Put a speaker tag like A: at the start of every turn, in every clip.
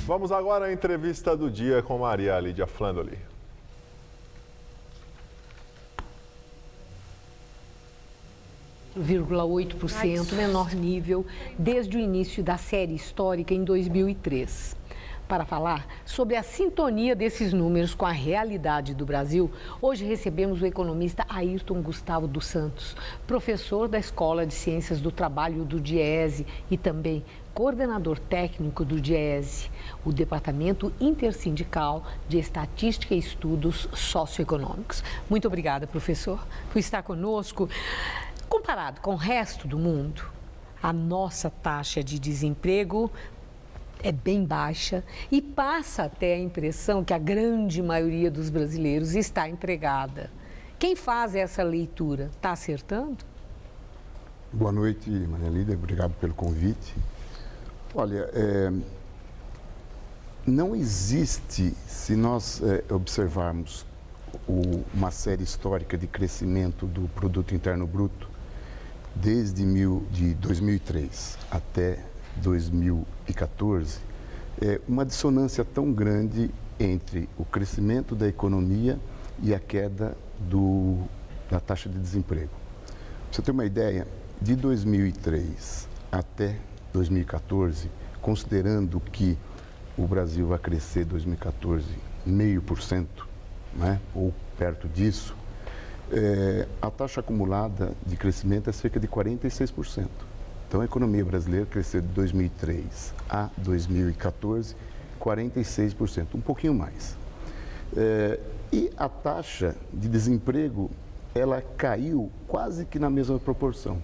A: Vamos agora à entrevista do dia com Maria Lídia Flandoli.
B: ,8%, menor nível desde o início da série histórica em 2003. Para falar sobre a sintonia desses números com a realidade do Brasil, hoje recebemos o economista Ayrton Gustavo dos Santos, professor da Escola de Ciências do Trabalho do DIEESE e também coordenador técnico do DIEESE, o Departamento Intersindical de Estatística e Estudos Socioeconômicos. Muito obrigada, professor, por estar conosco. Comparado com o resto do mundo, a nossa taxa de desemprego é bem baixa e passa até a impressão que a grande maioria dos brasileiros está empregada. Quem faz essa leitura está acertando?
C: Boa noite, Maria Lídia, obrigado pelo convite. Olha, não existe, se nós observarmos uma série histórica de crescimento do Produto Interno Bruto, desde 2003 até 2014, uma dissonância tão grande entre o crescimento da economia e a queda da taxa de desemprego. Pra você ter uma ideia, de 2003 até 2014, considerando que o Brasil vai crescer em 2014 0,5%, né, ou perto disso, a taxa acumulada de crescimento é cerca de 46%. Então, a economia brasileira cresceu de 2003 a 2014, 46%, um pouquinho mais. E a taxa de desemprego, ela caiu quase que na mesma proporção.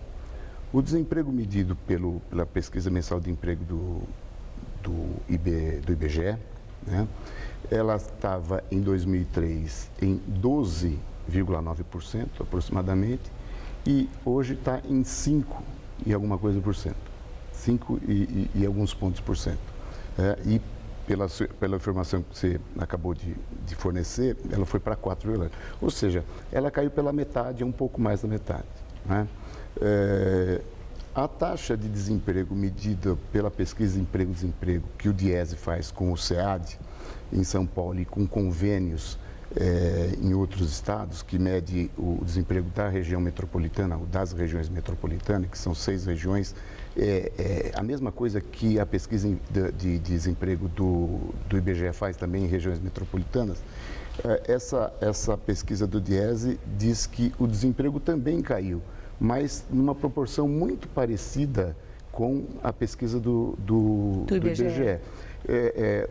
C: O desemprego medido pela pesquisa mensal de emprego do IBGE, né, ela estava em 2003 em 12,9% aproximadamente, e hoje está em 5 e alguma coisa por cento, 5 e alguns pontos por cento. E pela informação que você acabou de fornecer, ela foi para 4,8%. Ou seja, ela caiu pela metade, um pouco mais da metade, né? A taxa de desemprego medida pela pesquisa de emprego-desemprego que o DIEESE faz com o SEAD em São Paulo e com convênios em outros estados, que mede o desemprego da região metropolitana, ou das regiões metropolitanas, que são 6 regiões, a mesma coisa que a pesquisa de desemprego do IBGE faz também em regiões metropolitanas. Essa pesquisa do DIEESE diz que o desemprego também caiu, mas numa proporção muito parecida com a pesquisa do IBGE.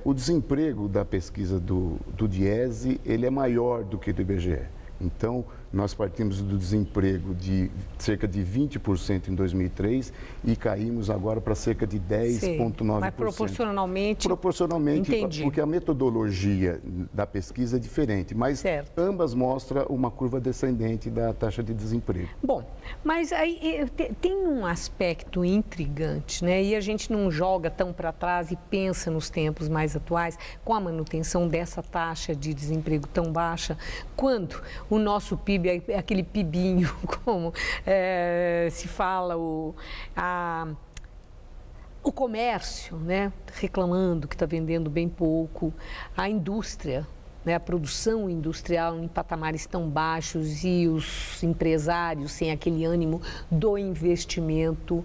C: O desemprego da pesquisa do DIEESE, ele é maior do que do IBGE. Então, nós partimos do desemprego de cerca de 20% em 2003 e caímos agora para cerca de 10,9%.
B: Mas proporcionalmente?
C: Proporcionalmente,
B: entendi.
C: Porque a metodologia da pesquisa é diferente, mas ambas mostram uma curva descendente da taxa de desemprego.
B: Bom, mas aí tem um aspecto intrigante, né? E a gente não joga tão para trás e pensa nos tempos mais atuais com a manutenção dessa taxa de desemprego tão baixa, quando o nosso PIB é aquele PIBinho, como se fala, o comércio, né, reclamando que está vendendo bem pouco, a indústria, né, a produção industrial em patamares tão baixos e os empresários sem aquele ânimo do investimento.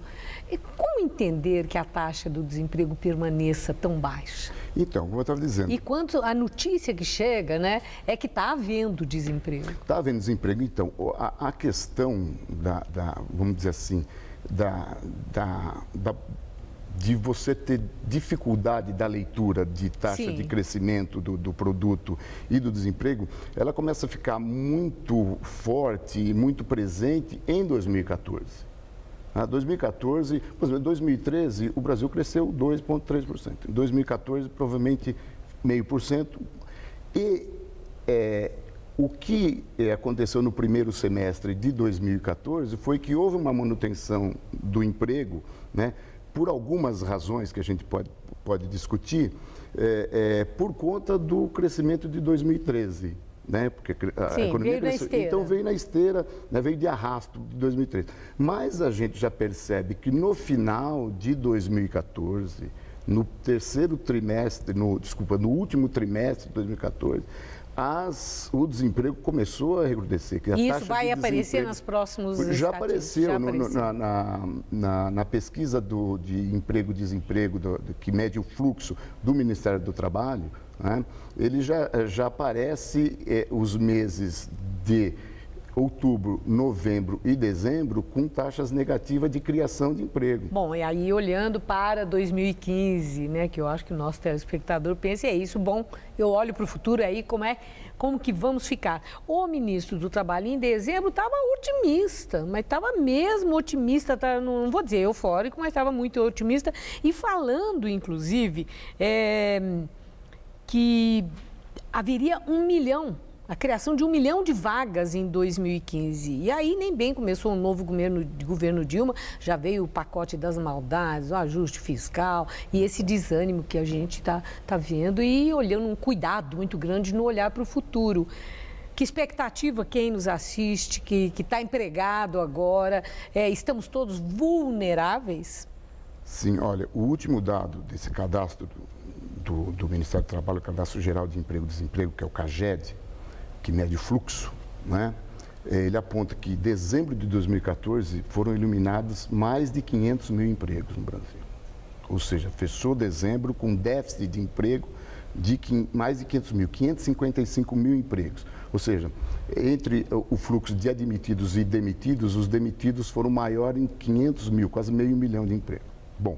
B: E como entender que a taxa do desemprego permaneça tão baixa?
C: Então, como eu estava dizendo...
B: E quanto a notícia que chega, né, é que está havendo desemprego.
C: Está havendo desemprego. Então, a questão vamos dizer assim, de você ter dificuldade da leitura de taxa de crescimento do produto e do desemprego, ela começa a ficar muito forte e muito presente em 2014. Em 2014, por exemplo, em 2013, o Brasil cresceu 2,3%. Em 2014, provavelmente 0,5%. E o que aconteceu no primeiro semestre de 2014 foi que houve uma manutenção do emprego, né, por algumas razões que a gente pode discutir, por conta do crescimento de 2013. Né? Porque a economia cresceu. Então veio na esteira, né? Veio de arrasto de 2013. Mas a gente já percebe que no final de 2014, no terceiro trimestre, no último trimestre de 2014, o desemprego começou a recrudescer.
B: E isso vai aparecer nos próximos
C: Já apareceu. Na pesquisa de emprego e desemprego, que mede o fluxo do Ministério do Trabalho, né, ele já aparece os meses de outubro, novembro e dezembro com taxas negativas de criação de emprego.
B: Bom, e aí olhando para 2015, né, que eu acho que o nosso telespectador pensa, é isso, bom, eu olho para o futuro aí, como que vamos ficar? O ministro do Trabalho em dezembro estava otimista, mas estava mesmo otimista, não vou dizer eufórico, mas estava muito otimista e falando, inclusive, que haveria a criação de 1 milhão de vagas em 2015. E aí nem bem começou o novo governo Dilma, já veio o pacote das maldades, o ajuste fiscal e esse desânimo que a gente está vendo e olhando um cuidado muito grande no olhar para o futuro. Que expectativa quem nos assiste, que está empregado agora, estamos todos vulneráveis?
C: Sim, olha, o último dado desse cadastro do Ministério do Trabalho, o Cadastro Geral de Emprego e Desemprego, que é o CAGED, que mede o fluxo, né? Ele aponta que em dezembro de 2014 foram eliminados mais de 500 mil empregos no Brasil. Ou seja, fechou dezembro com déficit de emprego de mais de 500 mil, 555 mil empregos. Ou seja, entre o fluxo de admitidos e demitidos, os demitidos foram maior em 500 mil, quase meio milhão de empregos. Bom,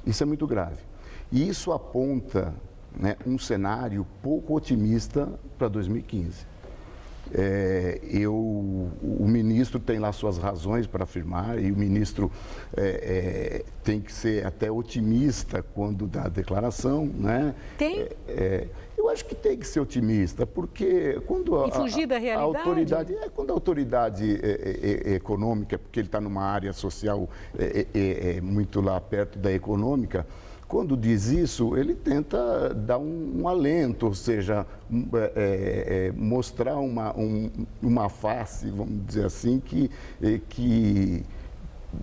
C: isso é muito grave. E isso aponta, né, um cenário pouco otimista para 2015. O ministro tem lá suas razões para afirmar e o ministro tem que ser até otimista quando dá a declaração, né?
B: Tem?
C: Eu acho que tem que ser otimista, porque quando
B: e fugir da realidade?
C: Quando a autoridade econômica, porque ele está numa área social muito lá perto da econômica, quando diz isso, ele tenta dar um alento, ou seja, mostrar uma face, vamos dizer assim, que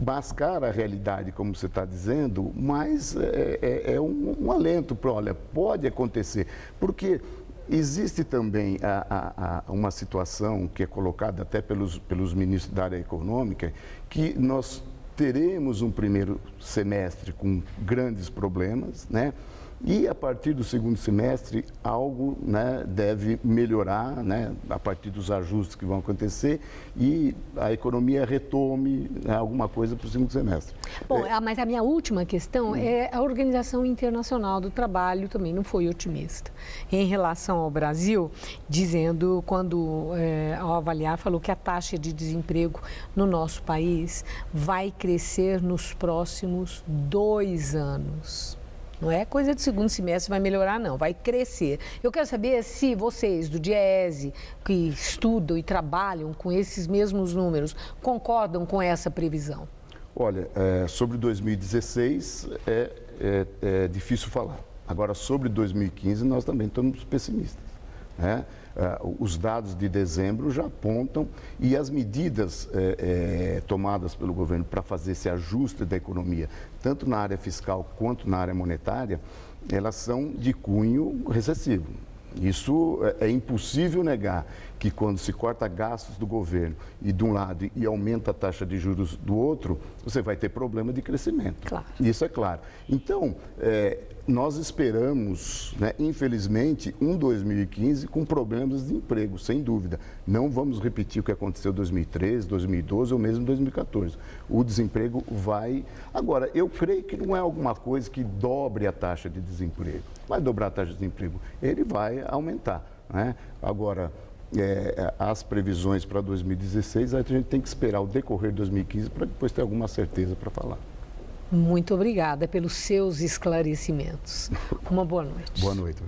C: mascara a realidade, como você está dizendo, mas é um alento para, olha, pode acontecer. Porque existe também uma situação que é colocada até pelos ministros da área econômica, que nós teremos um primeiro semestre com grandes problemas, né? E a partir do segundo semestre algo, né, deve melhorar, né, a partir dos ajustes que vão acontecer e a economia retome, né, alguma coisa para o segundo semestre.
B: Bom, mas a minha última questão é a Organização Internacional do Trabalho também não foi otimista em relação ao Brasil, dizendo, ao avaliar, falou que a taxa de desemprego no nosso país vai crescer nos próximos 2 anos. Não é coisa de segundo semestre vai melhorar, não, vai crescer. Eu quero saber se vocês do DIEESE, que estudam e trabalham com esses mesmos números, concordam com essa previsão.
C: Olha, sobre 2016 é difícil falar. Agora, sobre 2015, nós também estamos pessimistas, né? Os dados de dezembro já apontam e as medidas tomadas pelo governo para fazer esse ajuste da economia, tanto na área fiscal quanto na área monetária, elas são de cunho recessivo. Isso é impossível negar que quando se corta gastos do governo e de um lado e aumenta a taxa de juros do outro, você vai ter problema de crescimento.
B: Claro.
C: Isso é claro. Então, nós esperamos, né, infelizmente, 2015 com problemas de emprego, sem dúvida. Não vamos repetir o que aconteceu em 2013, 2012 ou mesmo 2014. O desemprego vai... Agora, eu creio que não é alguma coisa que dobre a taxa de desemprego. Vai dobrar a taxa de desemprego, ele vai aumentar, né? Agora, as previsões para 2016, a gente tem que esperar o decorrer de 2015 para depois ter alguma certeza para falar.
B: Muito obrigada pelos seus esclarecimentos. Uma boa noite.
C: Boa noite.